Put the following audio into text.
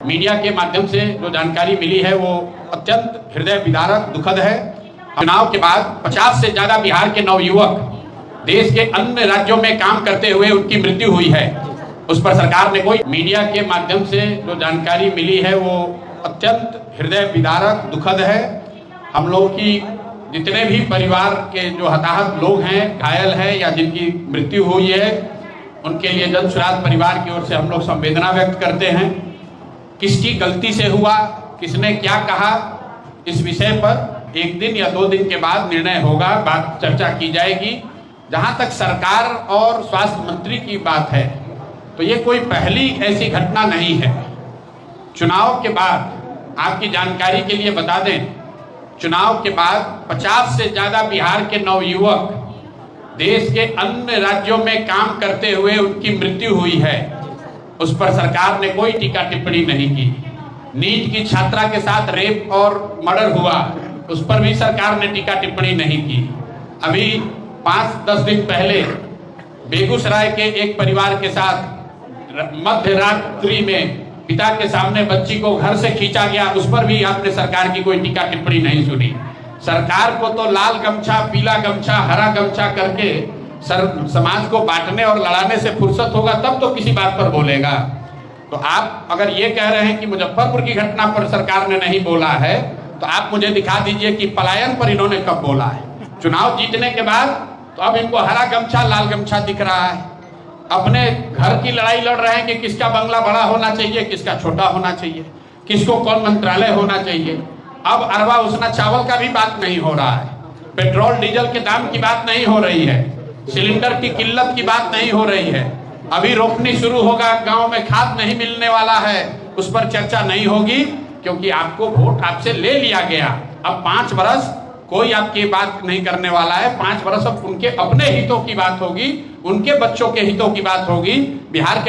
Media के माध्यम से जो जानकारी मिली है वो अत्यंत हृदय विदारक दुखद है। चुनाव के बाद 50 से ज्यादा बिहार के नवयुवक देश के अन्य राज्यों में काम करते हुए उनकी मृत्यु हुई है। उस पर सरकार ने कोई मीडिया के माध्यम से जो जानकारी मिली है वो अत्यंत हृदय विदारक दुखद है। हम लोग की जितने भी परिवार के जो हताहत लोग हैं, घायल हैं या जिनकी मृत्यु हुई है, उनके लिए जन सुराज परिवार की ओर से हम लोग संवेदना व्यक्त करते हैं। किसकी गलती से हुआ, किसने क्या कहा, इस विषय पर एक दिन या 2 दिन के बाद निर्णय होगा, बात चर्चा की जाएगी। जहां तक सरकार और स्वास्थ्य मंत्री की बात है तो ये कोई पहली ऐसी घटना नहीं है। चुनाव के बाद आपकी जानकारी के लिए बता दें, चुनाव के बाद 50 से ज्यादा बिहार के नवयुवक देश के अन्य राज्यों में काम करते हुए उनकी मृत्यु हुई है। उस पर सरकार ने कोई टीका टिप्पणी नहीं की। नीट की छात्रा के साथ रेप और मर्डर हुआ, उस पर भी सरकार ने टीका टिप्पणी नहीं की। अभी 5-10 दिन पहले बेगूसराय के एक परिवार के साथ मध्य रात्रि में पिता के सामने बच्ची को घर से खींचा गया, उस पर भी आपने सरकार की कोई टीका टिप्पणी नहीं सुनी। सरकार को तो लाल गमछा, पीला गमछा, हरा गमछा करके समाज को बांटने और लड़ाने से फुर्सत होगा तब तो किसी बात पर बोलेगा। तो आप अगर ये कह रहे हैं कि मुजफ्फरपुर की घटना पर सरकार ने नहीं बोला है, तो आप मुझे दिखा दीजिए कि पलायन पर इन्होंने कब बोला है। चुनाव जीतने के बाद तो अब इनको हरा गमछा, लाल गमछा दिख रहा है। अपने घर की लड़ाई लड़ रहे हैं कि किसका बंगला बड़ा होना चाहिए, किसका छोटा होना चाहिए, किसको कौन मंत्रालय होना चाहिए। अब अरवा उसना चावल का भी बात नहीं हो रहा है, पेट्रोल डीजल के दाम की बात नहीं हो रही है, सिलेंडर की किल्लत की बात नहीं हो रही है। अभी रोपनी शुरू होगा, गांव में खाद नहीं मिलने वाला है, उस पर चर्चा नहीं होगी क्योंकि आपको वोट आपसे ले लिया गया। अब 5 वर्ष कोई आपकी बात नहीं करने वाला है। 5 वर्ष अब उनके अपने हितों की बात होगी, उनके बच्चों के हितों की बात होगी। बिहार के